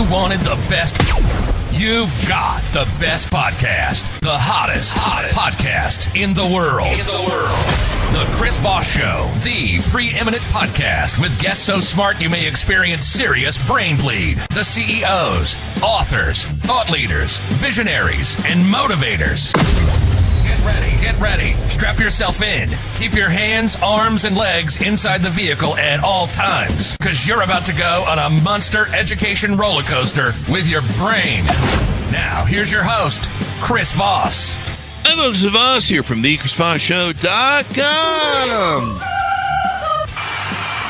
you wanted the best, you've got the best podcast. The hottest podcast in the world. The Chris Voss Show, the preeminent podcast with guests so smart you may experience serious brain bleed. The CEOs, authors, thought leaders, visionaries, and motivators. Get ready. Strap yourself in. Keep your hands, arms, and legs inside the vehicle at all times, because you're about to go on a monster education roller coaster with your brain. Now, here's your host, Chris Voss. I'm Voss here from the ChrisVossShow.com.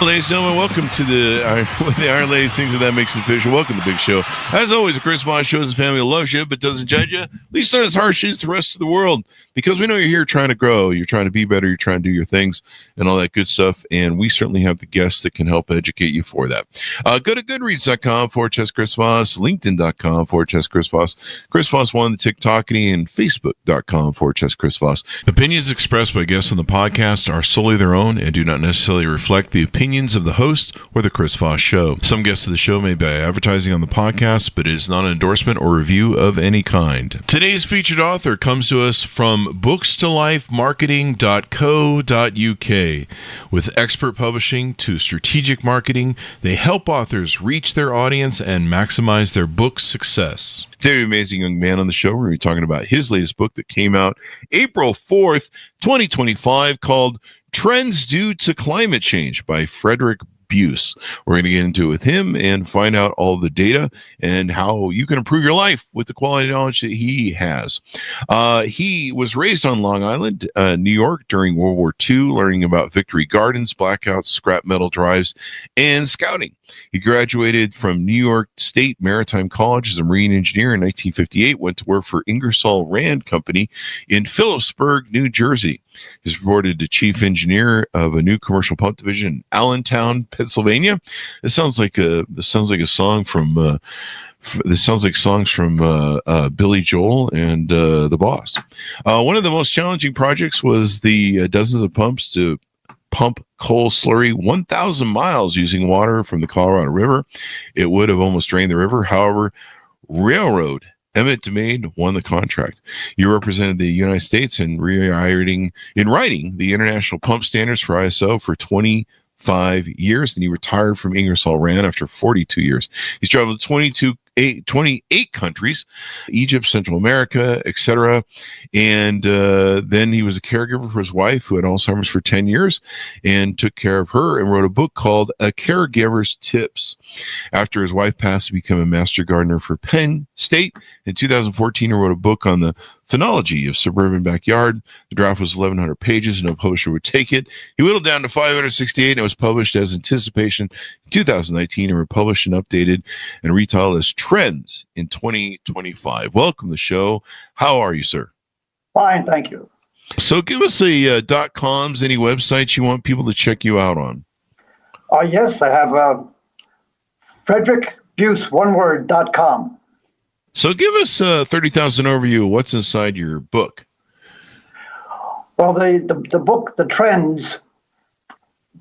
Ladies and gentlemen, welcome to the Iron Lady Sings and That Makes It Official. Welcome to the big show. As always, the Chris Voss Show is a family that loves you, but doesn't judge you. At least not as harsh as the rest of the world, because we know you're here trying to grow. You're trying to be better. You're trying to do your things and all that good stuff. And we certainly have the guests that can help educate you for that. Go to goodreads.com/Chris Voss, LinkedIn.com/Chris Voss, Chris Voss 1, the TikTokity, and Facebook.com/Chris Voss. Opinions expressed by guests on the podcast are solely their own and do not necessarily reflect the opinions of the host or the Chris Voss Show. Some guests of the show may be advertising on the podcast, but it is not an endorsement or review of any kind. Today's featured author comes to us from bookstolifemarketing.co.uk. With expert publishing to strategic marketing, they help authors reach their audience and maximize their book's success. Today, an amazing young man on the show. We're going to be talking about his latest book that came out April 4th, 2025, called Trends Due to Climate Change by Frederic Buse. We're going to get into it with him and find out all the data and how you can improve your life with the quality knowledge that he has. He was raised on Long Island, New York during World War II, learning about victory gardens, blackouts, scrap metal drives, and scouting. He graduated from New York State Maritime College as a marine engineer in 1958, went to work for Ingersoll Rand Company in Phillipsburg, New Jersey. He's promoted to chief engineer of a new commercial pump division in Allentown, Pennsylvania. This sounds like a song from songs from Billy Joel and the Boss. One of the most challenging projects was the dozens of pumps to pump coal slurry 1,000 miles using water from the Colorado River. It would have almost drained the river. However, railroad Emmett Domain won the contract. You represented the United States in writing the international pump standards for ISO for 25 years. Then he retired from Ingersoll Rand after 42 years. He's traveled to 28 countries, Egypt, Central America, etc. And then he was a caregiver for his wife, who had Alzheimer's for 10 years, and took care of her and wrote a book called A Caregiver's Tips. After his wife passed, he became a master gardener for Penn State. In 2014, he wrote a book on the phenology of suburban backyard. The draft was 1,100 pages, and no publisher would take it. He whittled down to 568, and it was published as Anticipation in 2019, and republished and updated and retitled as Trends in 2025. Welcome to the show. How are you, sir? Fine, thank you. So give us a .coms, any websites you want people to check you out on. Yes, I have Frederic Buse, one word, .com. So give us a 30,000 overview of what's inside your book. Well, the book, The Trends,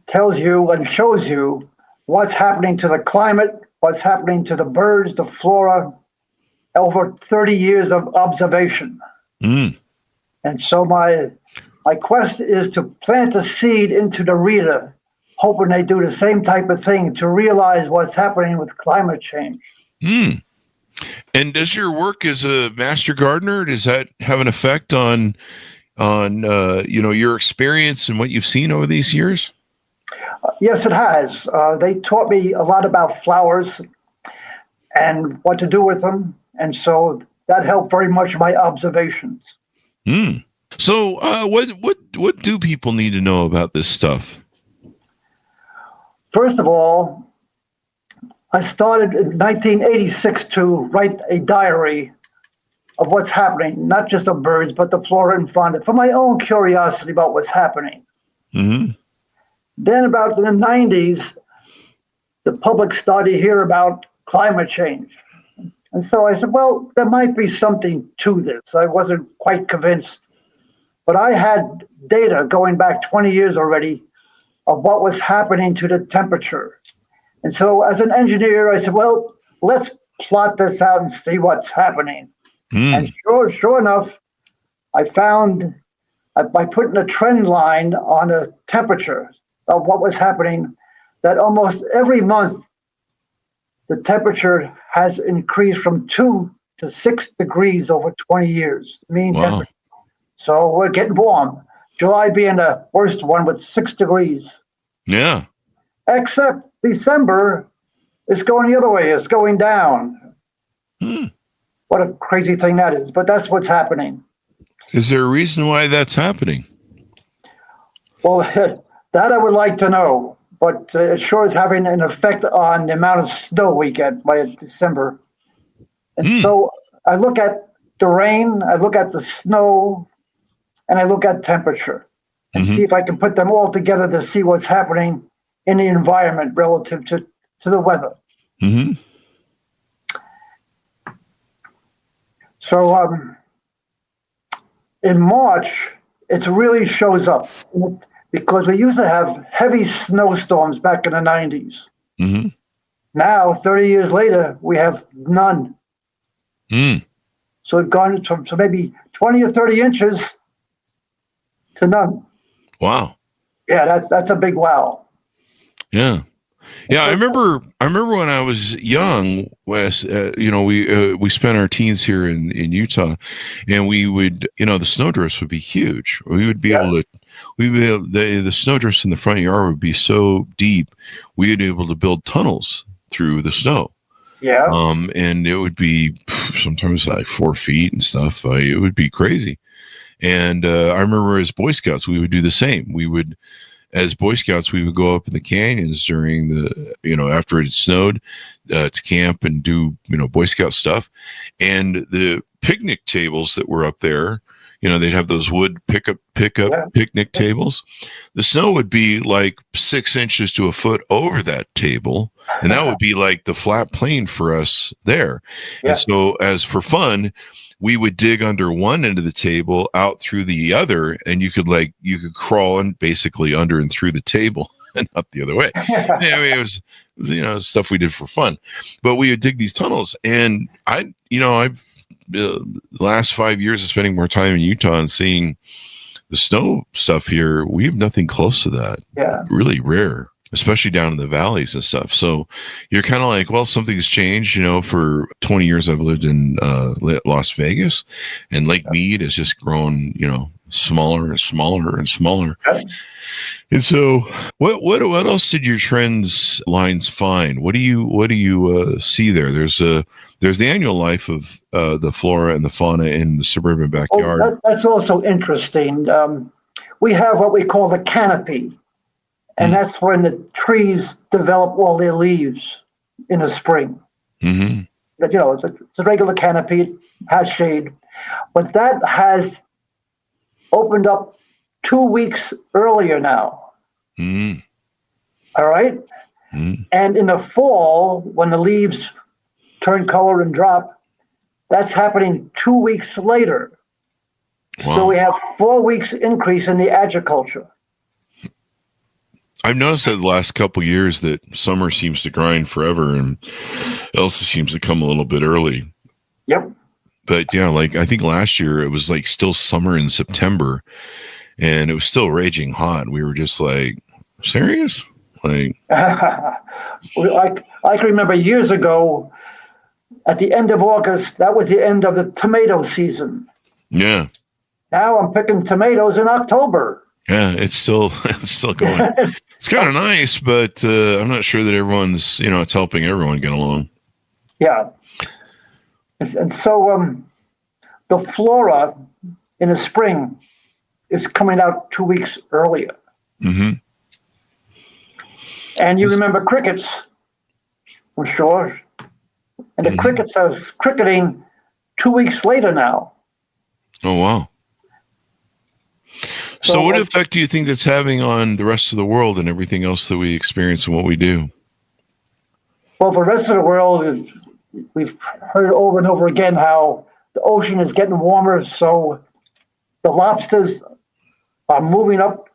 tells you and shows you what's happening to the climate, what's happening to the birds, the flora, over 30 years of observation. And so my quest is to plant a seed into the reader, hoping they do the same type of thing to realize what's happening with climate change. And does your work as a master gardener, does that have an effect on your experience and what you've seen over these years? Yes, it has. They taught me a lot about flowers and what to do with them, and so that helped very much my observations. So, what do people need to know about this stuff? First of all, I started in 1986 to write a diary of what's happening, not just of birds, but the flora and fauna, for my own curiosity about what's happening. Then about in the 90s, the public started to hear about climate change. And so I said, well, there might be something to this. I wasn't quite convinced. But I had data going back 20 years already of what was happening to the temperature. And so as an engineer, I said, well, let's plot this out and see what's happening. Mm. And sure enough, I found by putting a trend line on a temperature of what was happening, that almost every month the temperature has increased from 2 to 6 degrees over 20 years, mean Wow. temperature. So we're getting warm. July being the worst one with 6 degrees. Yeah. Except December is going the other way. It's going down. Mm. What a crazy thing that is. But that's what's happening. Is there a reason why that's happening? Well, that I would like to know. But it sure is having an effect on the amount of snow we get by December. And so I look at the rain, I look at the snow, and I look at temperature and see if I can put them all together to see what's happening in the environment relative to the weather. Mm-hmm. So in March, it really shows up because we used to have heavy snowstorms back in the 90s. Mm-hmm. Now, 30 years later, we have none. Mm. So we've gone from maybe 20 or 30 inches to none. Wow. Yeah, that's a big wow. Yeah. Yeah, I remember when I was young, Wes, we spent our teens here in Utah, and we would, the snowdrifts would be huge. We would be able to, the snowdrifts in the front yard would be so deep, we would be able to build tunnels through the snow. Yeah. And it would be sometimes like 4 feet and stuff. It would be crazy. And I remember as Boy Scouts, we would do the same. As Boy Scouts, we would go up in the canyons during after it snowed to camp and do, Boy Scout stuff. And the picnic tables that were up there, they'd have those wood pickup picnic tables. The snow would be like 6 inches to a foot over that table. And that would be like the flat plane for us there. Yeah. And so as for fun, we would dig under one end of the table out through the other, and you could crawl in basically under and through the table and not the other way. Yeah, I mean, it was, stuff we did for fun, but we would dig these tunnels. And the last 5 years of spending more time in Utah and seeing the snow stuff here, we have nothing close to that. Yeah. Really rare, especially down in the valleys and stuff. So you're kind of like, well, something's changed. For 20 years, I've lived in Las Vegas, and Lake Mead has just grown, smaller and smaller and smaller. Okay. And so what else did your trends lines find? What do you see there? There's the annual life of the flora and the fauna in the suburban backyard. Oh, that's also interesting. We have what we call the canopy. And that's when the trees develop all their leaves in the spring. Mm-hmm. But, it's a regular canopy, it has shade. But that has opened up 2 weeks earlier now. Mm-hmm. All right? Mm-hmm. And in the fall, when the leaves turn color and drop, that's happening 2 weeks later. Wow. So we have 4 weeks increase in the agriculture. I've noticed that the last couple of years that summer seems to grind forever, and Elsa seems to come a little bit early. Yep. But yeah, like I think last year it was like still summer in September, and it was still raging hot. We were just like, serious? Like, I can remember years ago, at the end of August, that was the end of the tomato season. Yeah. Now I'm picking tomatoes in October. Yeah, it's still going. It's kind of nice, but I'm not sure that everyone's, it's helping everyone get along. Yeah. And so the flora in the spring is coming out 2 weeks earlier. Mm-hmm. And you remember crickets, I'm sure. And the crickets are cricketing 2 weeks later now. Oh, wow. So what effect do you think that's having on the rest of the world and everything else that we experience and what we do? Well, for the rest of the world, we've heard over and over again how the ocean is getting warmer, so the lobsters are moving up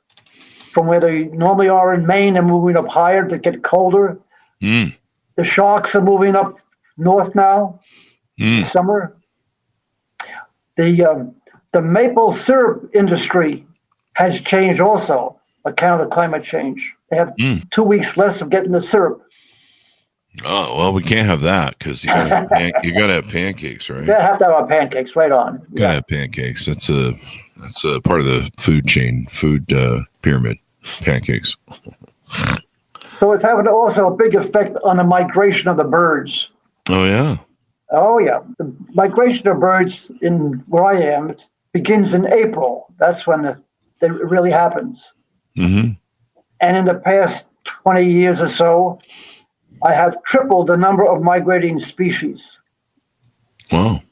from where they normally are in Maine and moving up higher to get colder. The sharks are moving up north now, summer. The maple syrup industry has changed also, account of the climate change. They have 2 weeks less of getting the syrup. Oh, well, we can't have that because you gotta have pancakes, right? They have to have our pancakes, right on. Gotta have pancakes. That's a part of the food chain, pyramid. Pancakes. So it's having also a big effect on the migration of the birds. Oh yeah. Oh yeah. The migration of birds in where I am begins in April. That's when it really happens. Mm-hmm. And in the past 20 years or so, I have tripled the number of migrating species. Wow.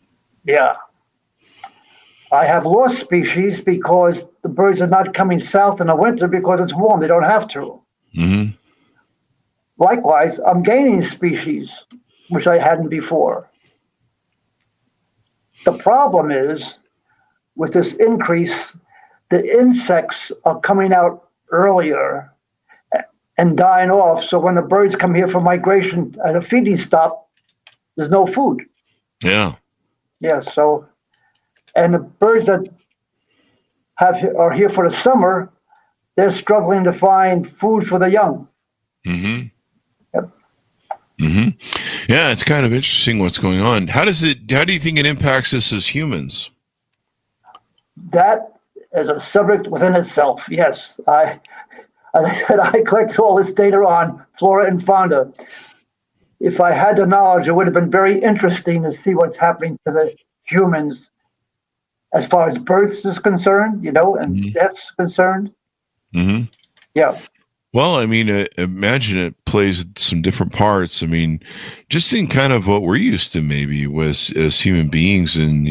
Yeah. I have lost species because the birds are not coming south in the winter because it's warm. They don't have to. Mm-hmm. Likewise, I'm gaining species, which I hadn't before. The problem is, with this increase, the insects are coming out earlier and dying off. So when the birds come here for migration at a feeding stop, there's no food. Yeah. Yeah, so, and the birds that are here for the summer, they're struggling to find food for the young. Mm-hmm. Yep. Mm-hmm. Yeah, it's kind of interesting what's going on. How do you think it impacts us as humans? That is a subject within itself. Yes, as I said, I collect all this data on flora and fauna. If I had the knowledge, it would have been very interesting to see what's happening to the humans as far as births is concerned, and deaths concerned. Mm-hmm. Yeah. Well, I mean, imagine it plays some different parts. I mean, just in kind of what we're used to maybe as human beings and,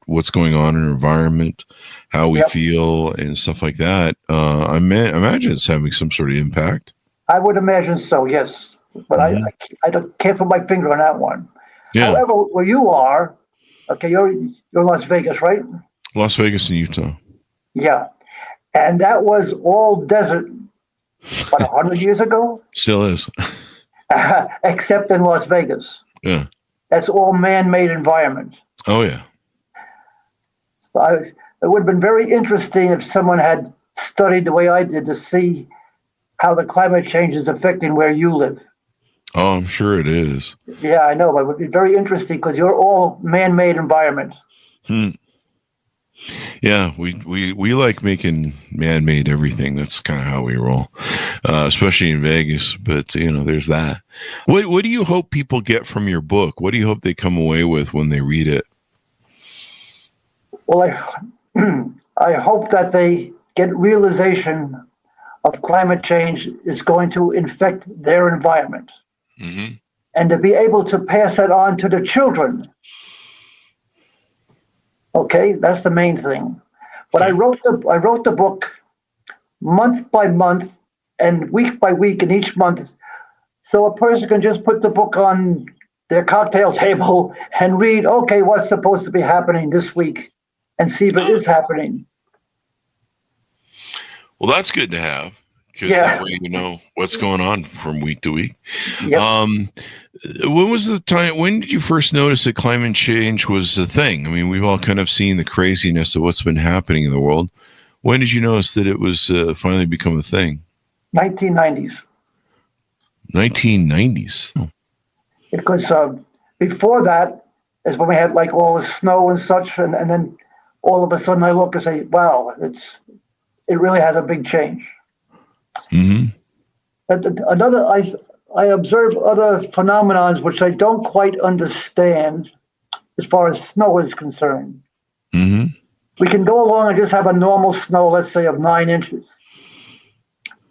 what's going on in our environment, how we feel and stuff like that. I imagine it's having some sort of impact. I would imagine so, yes. But I can't put my finger on that one. Yeah. However, where you are, okay, you're Las Vegas, right? Las Vegas in Utah. Yeah. And that was all desert about 100 years ago? Still is. Except in Las Vegas. Yeah. That's all man-made environment. Oh, yeah. It would have been very interesting if someone had studied the way I did to see how the climate change is affecting where you live. Oh, I'm sure it is. Yeah, I know, but it would be very interesting because you're all man-made environment. Yeah, we like making man-made everything. That's kind of how we roll, especially in Vegas. But there's that. What do you hope people get from your book? What do you hope they come away with when they read it? Well, I hope that they get realization of climate change is going to infect their environment, and to be able to pass that on to the children. Okay, that's the main thing. But I wrote the book month by month and week by week in each month, so a person can just put the book on their cocktail table and read, okay, what's supposed to be happening this week, and see if it is happening. Well, that's good to have, because that way you know what's going on from week to week. Yep. When was the time? When did you first notice that climate change was a thing? I mean, we've all kind of seen the craziness of what's been happening in the world. When did you notice that it was finally become a thing? 1990s. 1990s. Oh. Because before that is when we had like all the snow and such, and then all of a sudden I look and say, wow, it really has a big change. I observe other phenomena which I don't quite understand as far as snow is concerned. We can go along and just have a normal snow, let's say, of 9 inches.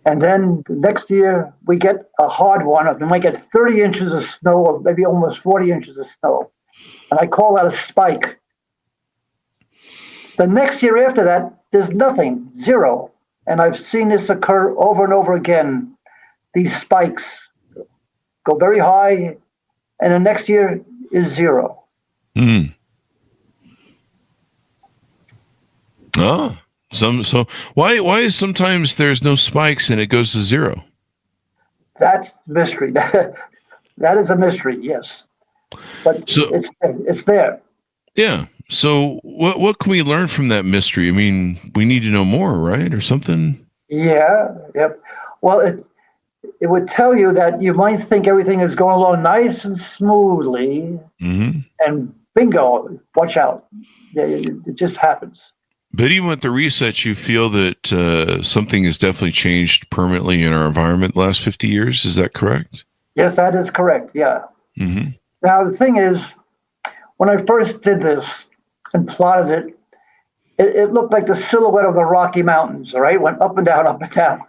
And then the next year we get a hard one. We might get 30 inches of snow, or maybe almost 40 inches of snow. And I call that a spike. The next year after that, there's nothing, zero. And I've seen this occur over and over again. These spikes go very high, and the next year is zero. Oh, so why is sometimes there's no spikes and it goes to zero? That's mystery. That is a mystery, yes. but So it's there. yeah. So what can we learn from that mystery? I mean, we need to know more, right, or something? Yeah, yep. Well, it would tell you that you might think everything is going along nice and smoothly, Mm-hmm. and bingo, watch out. Yeah, it just happens. But even with the research, you feel that something has definitely changed permanently in our environment the last 50 years. Is that correct? Yes, that is correct. Yeah. Mm-hmm. Now, the thing is, when I first did this and plotted it, it looked like the silhouette of the Rocky Mountains, all right? Went up and down, up and down.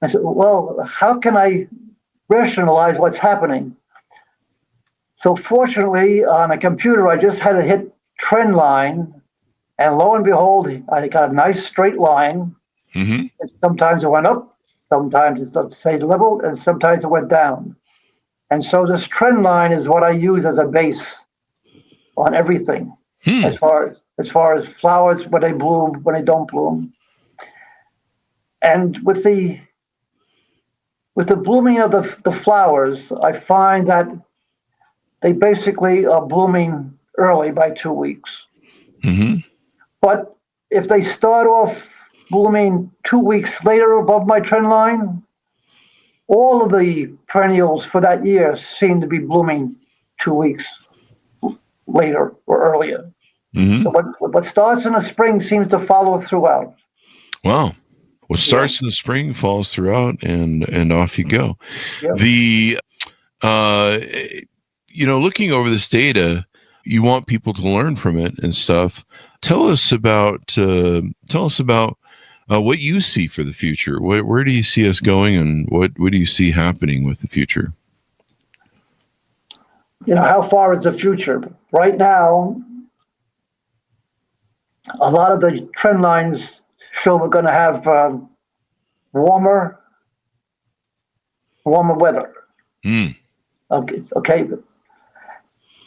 I said, well, how can I rationalize what's happening? So fortunately, on a computer, I just had to hit trend line, and lo and behold, I got a nice straight line. Mm-hmm. And sometimes it went up, sometimes it stayed level, and sometimes it went down. And so this trend line is what I use as a base on everything, Hmm. as far as flowers, when they bloom, when they don't bloom. And with the blooming of the flowers, I find that they basically are blooming early by 2 weeks. Mm-hmm. But if they start off blooming 2 weeks later above my trend line, all of the perennials for that year seem to be blooming 2 weeks later or earlier. Mm-hmm. So what starts in the spring seems to follow throughout. Wow. What starts in the spring falls throughout, and off you go. Yeah. The uh, looking over this data, you want people to learn from it and stuff. Tell us about what you see for the future. Where do you see us going, and what do you see happening with the future? How far is the future? Right now, a lot of the trend lines show we're going to have warmer weather. Mm. Okay,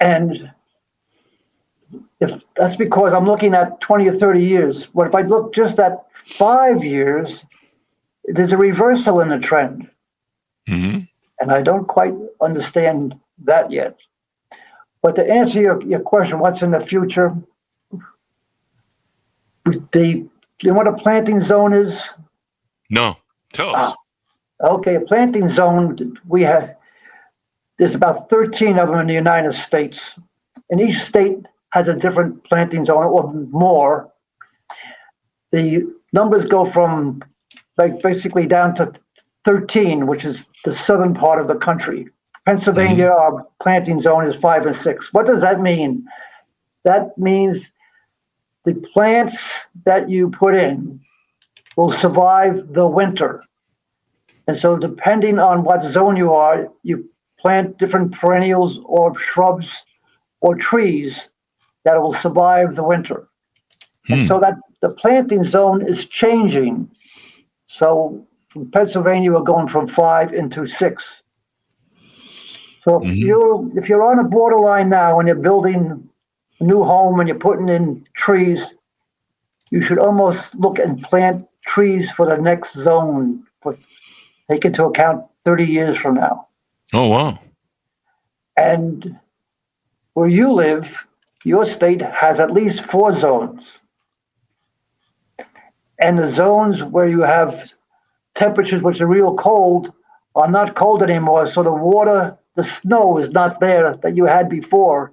and if that's because I'm looking at 20 or 30 years. But if I look just at 5 years, there's a reversal in the trend. Mm-hmm. And I don't quite understand that yet. But to answer your question, what's in the future? You know what a planting zone is? No, tell us. Okay, a planting zone, there's about 13 of them in the United States. And each state has a different planting zone or more. The numbers go from basically down to 13, which is the southern part of the country. Pennsylvania, our planting zone is 5 and 6. What does that mean? That means the plants that you put in will survive the winter. And so depending on what zone you are, you plant different perennials or shrubs or trees that will survive the winter. And so that the planting zone is changing. So from Pennsylvania, we're going from 5 into 6. So if you're on a borderline now and you're building a new home and you're putting in trees, you should almost look and plant trees for the next zone, take into account 30 years from now. Oh, wow. And where you live, your state has at least 4 zones. And the zones where you have temperatures which are real cold are not cold anymore. So the snow is not there that you had before.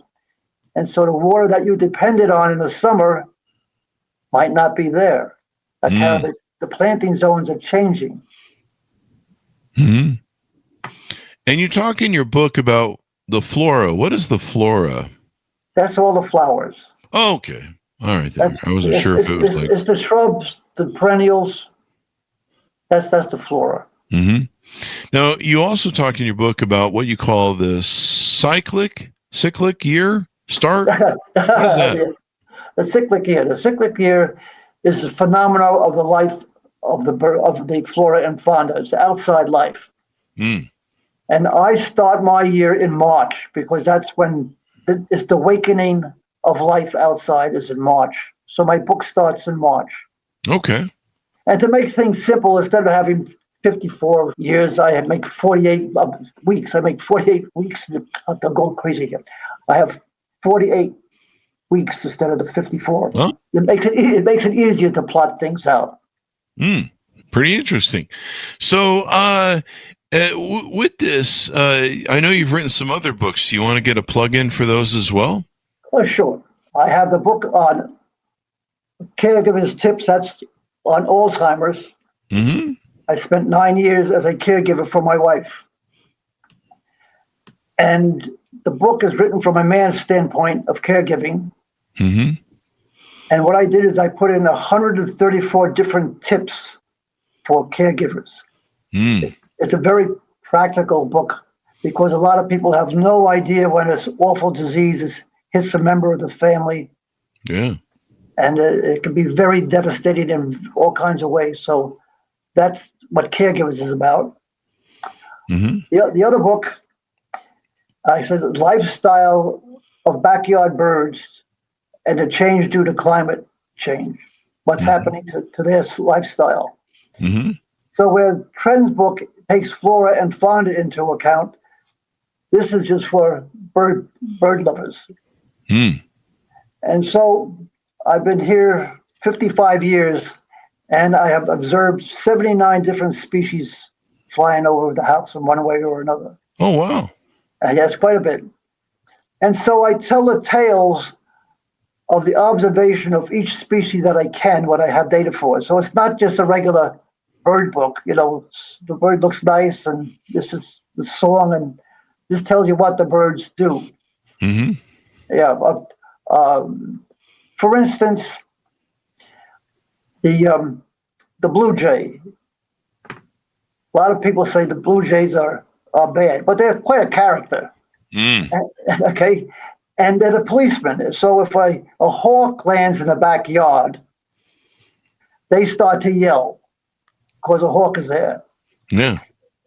And so the water that you depended on in the summer might not be there. That's how the planting zones are changing. Mm-hmm. And you talk in your book about the flora. What is the flora? That's all the flowers. Oh, okay. All right. Then. I wasn't sure if it was like... It's the shrubs, the perennials. That's the flora. Mm-hmm. Now, you also talk in your book about what you call the cyclic year start. What is that? The cyclic year. The cyclic year is the phenomena of the life of the flora and fauna. It's outside life. And I start my year in March because that's when it's the awakening of life outside is in March. So my book starts in March. Okay. And to make things simple, instead of having 54 years, I make 48 weeks. I make 48 weeks. I'll go crazy here. I have 48 weeks instead of the 54. Huh? It makes it easier to plot things out. Pretty interesting. So, with this, I know you've written some other books. Do you want to get a plug in for those as well? Oh, sure. I have the book on caregivers tips. That's on Alzheimer's. Mm-hmm. I spent 9 years as a caregiver for my wife. And the book is written from a man's standpoint of caregiving. Mm-hmm. And what I did is I put in 134 different tips for caregivers. It's a very practical book because a lot of people have no idea when this awful disease hits a member of the family. Yeah. And it can be very devastating in all kinds of ways. So that's what caregivers is about. Mm-hmm. The other book, I said lifestyle of backyard birds and the change due to climate change. What's happening to their lifestyle. Mm-hmm. So where Trend's book takes flora and fauna into account, this is just for bird lovers. And so I've been here 55 years, and I have observed 79 different species flying over the house in one way or another. Oh, wow. Yes, quite a bit. And so I tell the tales of the observation of each species that I can, what I have data for. So it's not just a regular bird book. You know, the bird looks nice, and this is the song, and this tells you what the birds do. Mm-hmm. Yeah. For instance, the blue jay. A lot of people say the blue jays are bad, but they're quite a character. Okay. And they're the policeman. So if a hawk lands in the backyard, they start to yell because a hawk is there. Yeah.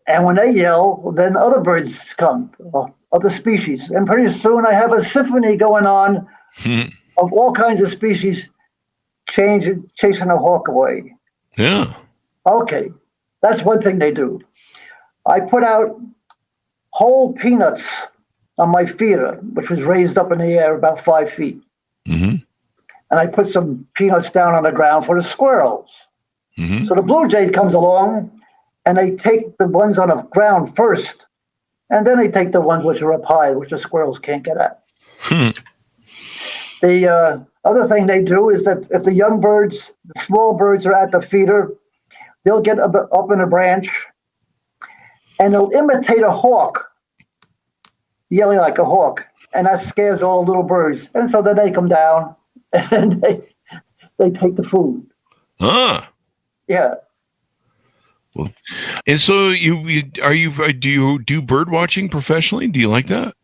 And when they yell, then other birds come, other species. And pretty soon I have a symphony going on of all kinds of species chasing a hawk away. Yeah. Okay. That's one thing they do. I put out whole peanuts on my feeder, which was raised up in the air about 5 feet. Mm-hmm. And I put some peanuts down on the ground for the squirrels. Mm-hmm. So the blue jay comes along, and they take the ones on the ground first, and then they take the ones which are up high, which the squirrels can't get at. The other thing they do is that if the young birds, the small birds are at the feeder, they'll get up in a branch, and they'll imitate a hawk, yelling like a hawk, and that scares all little birds. And so then they come down, and they take the food. Yeah. Well, and so do you do bird watching professionally? Do you like that?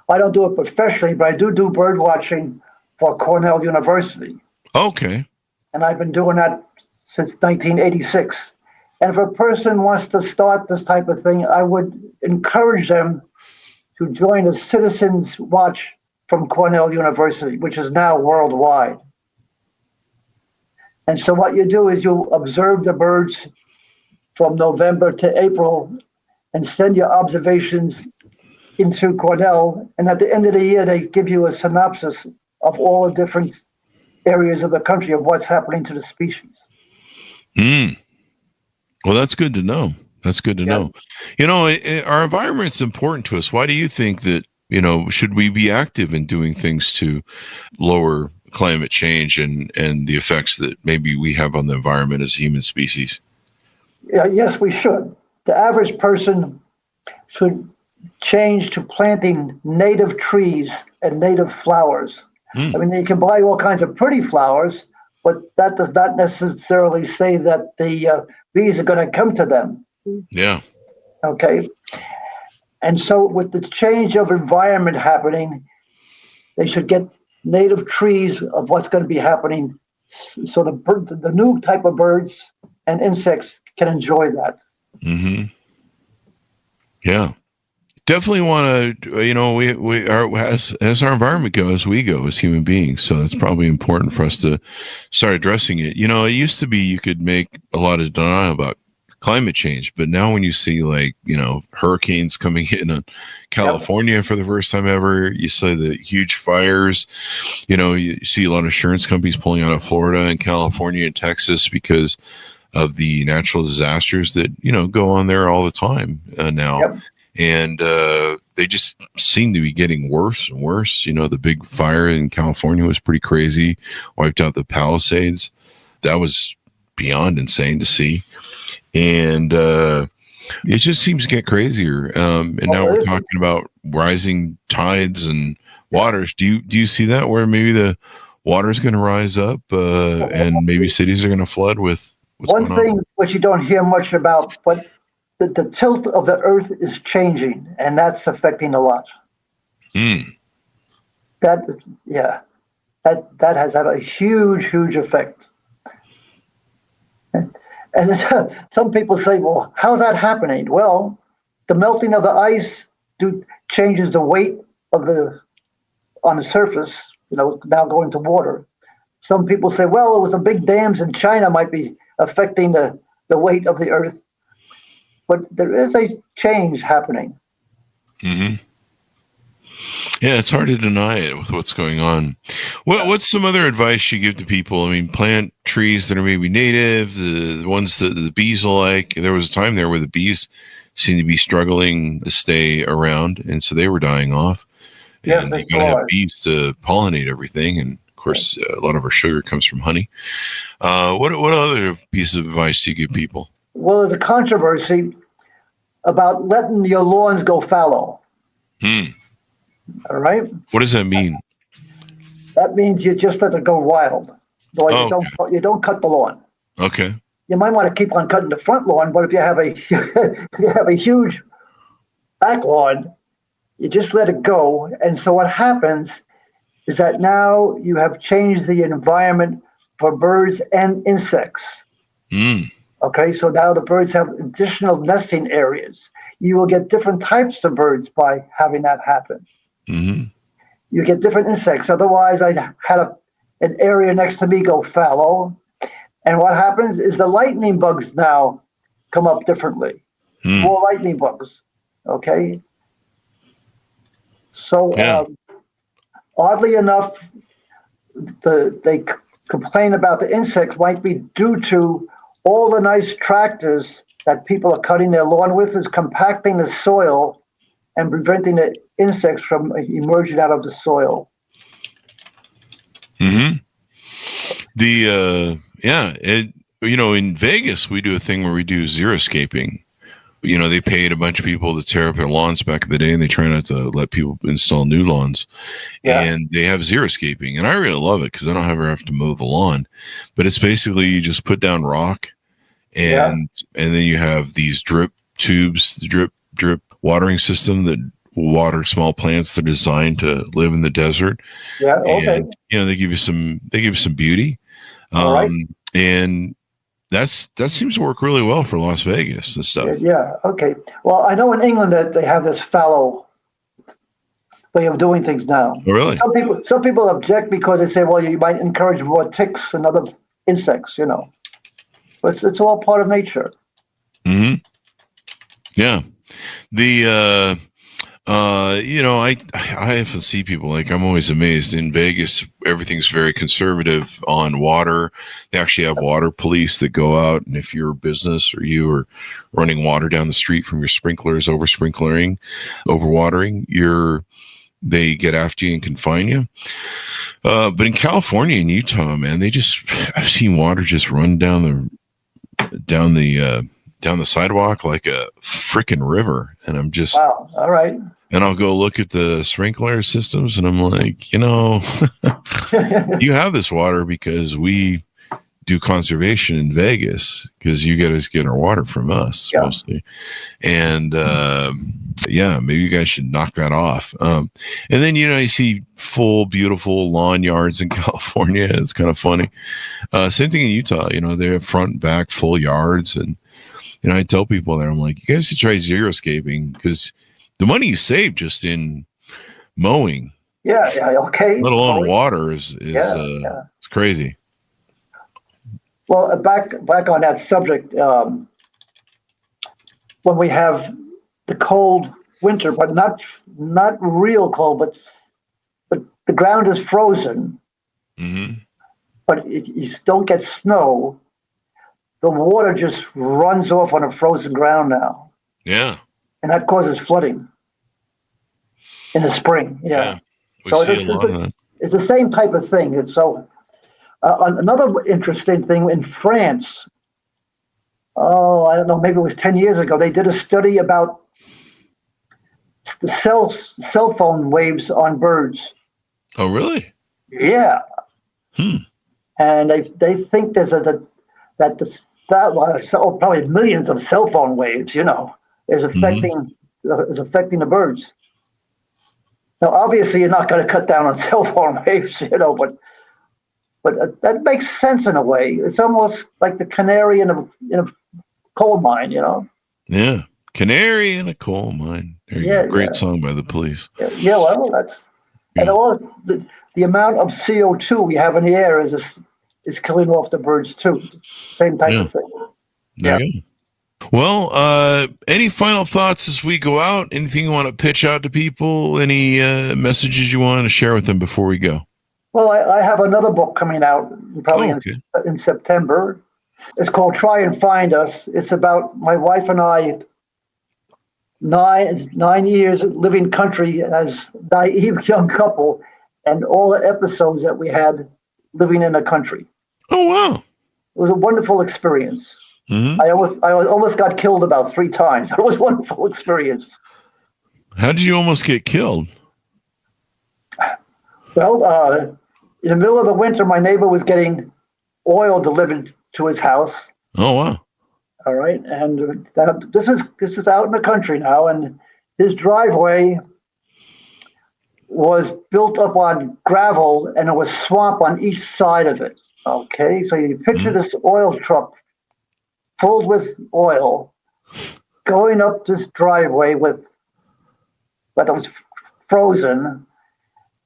I don't do it professionally, but I do bird watching for Cornell University. Okay. And I've been doing that since 1986. And if a person wants to start this type of thing, I would encourage them to join the Citizens Watch from Cornell University, which is now worldwide. And so what you do is you observe the birds from November to April and send your observations into Cornell. And at the end of the year, they give you a synopsis of all the different areas of the country of what's happening to the species. Well, that's good to know. That's good to know. You know, our environment's important to us. Why do you think that, should we be active in doing things to lower climate change and the effects that maybe we have on the environment as a human species? Yes, we should. The average person should change to planting native trees and native flowers. I mean, you can buy all kinds of pretty flowers, but that does not necessarily say that the bees are going to come to them. Yeah. Okay. And so with the change of environment happening, they should get native trees of what's going to be happening so the new type of birds and insects can enjoy that. Mm-hmm. Yeah. Definitely want to, we are, as our environment goes, we go as human beings. So it's probably important for us to start addressing it. It used to be you could make a lot of denial about climate change. But now when you see like, hurricanes coming in on California for the first time ever, you see the huge fires, you see a lot of insurance companies pulling out of Florida and California and Texas because of the natural disasters that, go on there all the time now. Yep. And they just seem to be getting worse and worse. The big fire in California was pretty crazy, wiped out the Palisades. That was beyond insane to see. And it just seems to get crazier. And now we're talking about rising tides and waters. Do you see that, where maybe the water is going to rise up and maybe cities are going to flood with what's one going on? thing which you don't hear much about, but the tilt of the earth is changing, and that's affecting a lot. That has had a huge effect. And some people say, well, how's that happening? Well, the melting of the ice changes the weight of on the surface, now going to water. Some people say, well, it was the big dams in China might be affecting the weight of the earth. But there is a change happening. Mm-hmm. Yeah, it's hard to deny it with what's going on. What's some other advice you give to people? I mean, plant trees that are maybe native, the ones that the bees will like. There was a time there where the bees seemed to be struggling to stay around, and so they were dying off. Yes, and you got to have bees to pollinate everything. And, of course, a lot of our sugar comes from honey. What other piece of advice do you give people? Well, there's a controversy about letting your lawns go fallow. All right. What does that mean? That means you just let it go wild. You don't cut the lawn. Okay. You might want to keep on cutting the front lawn, but if you have a huge back lawn, you just let it go. And so what happens is that now you have changed the environment for birds and insects. Okay, so now the birds have additional nesting areas. You will get different types of birds by having that happen. Mm-hmm. You get different insects. Otherwise, I had an area next to me go fallow. And what happens is the lightning bugs now come up differently. More lightning bugs. Okay? So, oddly enough, they complain about the insects might be due to all the nice tractors that people are cutting their lawn with is compacting the soil and preventing the insects from emerging out of the soil. Mm-hmm. In Vegas, we do a thing where we do xeriscaping. They paid a bunch of people to tear up their lawns back in the day, and they try not to let people install new lawns. Yeah. And they have xeriscaping, and I really love it because I don't ever have to mow the lawn. But it's basically you just put down rock, and then you have these drip tubes, the drip watering system that will water small plants that are designed to live in the desert. Yeah, okay. And, they give you some beauty. All right. And that seems to work really well for Las Vegas and stuff. Yeah, okay. Well, I know in England that they have this fallow way of doing things now. Oh, really? Some people object because they say, well, you might encourage more ticks and other insects, But it's all part of nature. Mm-hmm. Yeah. I often see people, like, I'm always amazed. In Vegas, everything's very conservative on water. They actually have water police that go out, and if you're a business or you are running water down the street from your sprinklers, overwatering, they get after you and confine you. But in California and Utah, man, I've seen water just run down the sidewalk like a freaking river, and I'm just wow. All right. And I'll go look at the sprinkler systems, and I'm like, you have this water because we do conservation in Vegas, because you guys get our water from us mostly, and maybe you guys should knock that off. And then you see full beautiful lawn yards in California. It's kind of funny. Same thing in Utah. They have front and back full yards, and I tell people there, I'm like, you guys should try xeriscaping, because the money you save just in mowing, okay, let alone water, is it's crazy. Well, back on that subject, when we have the cold winter, but not real cold, but the ground is frozen, but you don't get snow. The water just runs off on a frozen ground now. Yeah. And that causes flooding in the spring. Yeah. We've seen a lot of that. It's the same type of thing. And so another interesting thing in France, I don't know, maybe it was 10 years ago, they did a study about the cell phone waves on birds. Oh, really? Yeah. And they think there's probably millions of cell phone waves, is affecting the birds. Now, obviously, you're not going to cut down on cell phone waves, but that makes sense in a way. It's almost like the canary in a coal mine, Yeah, canary in a coal mine. There you go. Great song by the Police. Yeah, well, that's and all the amount of CO2 we have in the air is killing off the birds too. Same type of thing. There you go. Well, any final thoughts as we go out? Anything you want to pitch out to people? Any messages you want to share with them before we go? Well, I have another book coming out probably in September. It's called Try and Find Us. It's about my wife and I, 9 years living country as naive young couple, and all the episodes that we had living in the country. Oh, wow. It was a wonderful experience. I almost got killed about 3 times. It was a wonderful experience. How did you almost get killed? Well, in the middle of the winter, my neighbor was getting oil delivered to his house. Oh, wow. All right. And this is out in the country now. And his driveway was built up on gravel, and there was swamp on each side of it. Okay. So you picture this oil truck filled with oil going up this driveway that was frozen,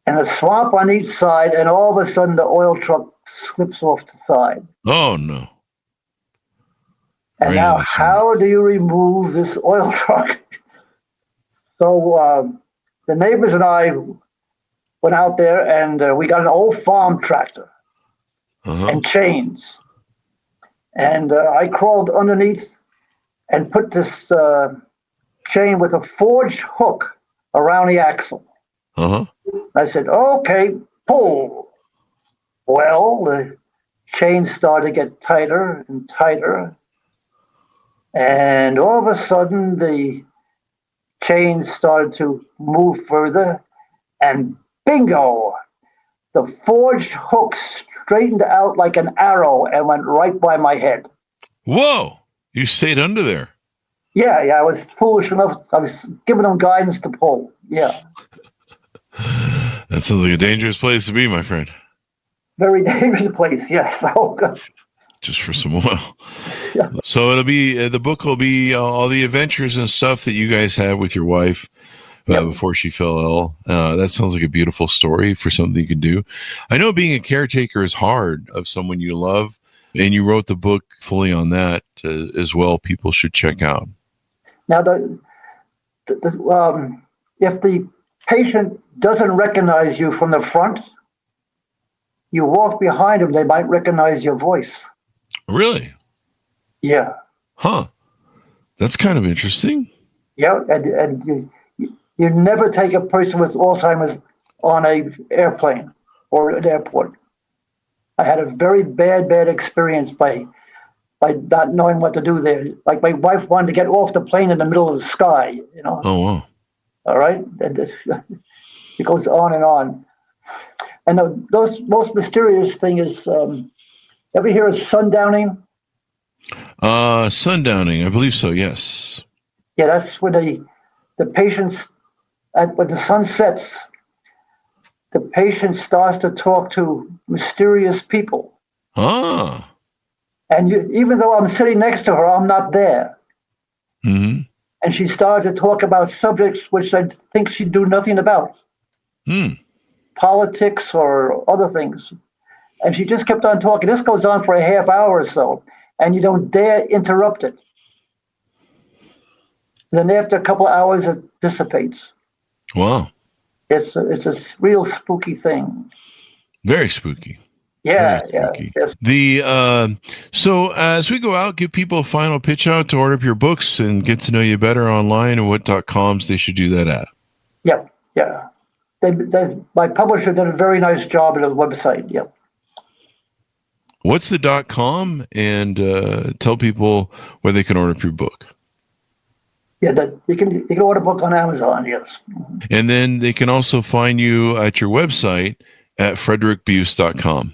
and a swamp on each side, and all of a sudden the oil truck slips off the side. Oh, no. And now how do you remove this oil truck? So the neighbors and I went out there, and we got an old farm tractor and chains. And I crawled underneath and put this chain with a forged hook around the axle. I said, okay, pull. Well, the chain started to get tighter and tighter. And all of a sudden, the chain started to move further. And bingo, the forged hook straightened out like an arrow and went right by my head. Whoa! You stayed under there. Yeah, I was foolish enough. I was giving them guidance to pull. Yeah. That sounds like a dangerous place to be, my friend. Very dangerous place, yes. Oh, God. Just for some oil. Yeah. So it'll be, the book will be all the adventures and stuff that you guys had with your wife before she fell ill. That sounds like a beautiful story for something you could do. I know being a caretaker is hard of someone you love, and you wrote the book fully on that as well. People should check out. Now, if the patient doesn't recognize you from the front, you walk behind them, they might recognize your voice. Really? Yeah. Huh. That's kind of interesting. Yeah, and you never take a person with Alzheimer's on an airplane or an airport. I had a very bad experience by not knowing what to do there. Like my wife wanted to get off the plane in the middle of the sky, Oh, wow. All right? And it goes on and on. And the most mysterious thing is, ever hear of sundowning? Sundowning, I believe so, yes. Yeah, that's when the patients, when the sun sets, the patient starts to talk to mysterious people. Ah. And even though I'm sitting next to her, I'm not there. Mm-hmm. And she started to talk about subjects which I think she'd do nothing about. Politics or other things. And she just kept on talking. This goes on for a half hour or so, and you don't dare interrupt it. Then after a couple of hours, it dissipates. Wow. It's a real spooky thing. Very spooky. Yeah, Very yeah. spooky. Yes. So as we go out, give people a final pitch out to order up your books and get to know you better online, and what .coms they should do that at. Yep, yeah. My publisher did a very nice job at the website. Yep. What's the .com, and tell people where they can order up your book. Yeah, you can order a book on Amazon. Yes. And then they can also find you at your website at fredericbuse.com.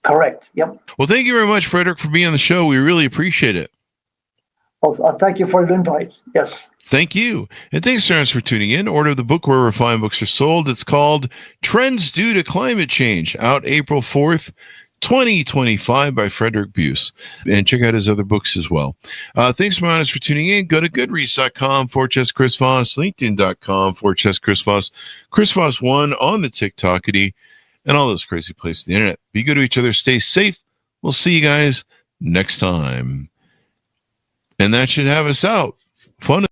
Correct. Yep. Well, thank you very much, Frederic, for being on the show. We really appreciate it. Well, thank you for the invite. Yes. Thank you. And thanks, Terrence, for tuning in. Order the book wherever fine books are sold. It's called Trends Due to Climate Change, out April 4th, 2025 by Frederic Buse. And check out his other books as well. Thanks, Monis, for tuning in. Go to goodreads.com/Chris Voss, LinkedIn.com/Chris Voss, Chris Voss1 on the TikTokity, and all those crazy places on the internet. Be good to each other. Stay safe. We'll see you guys next time. And that should have us out. Fun.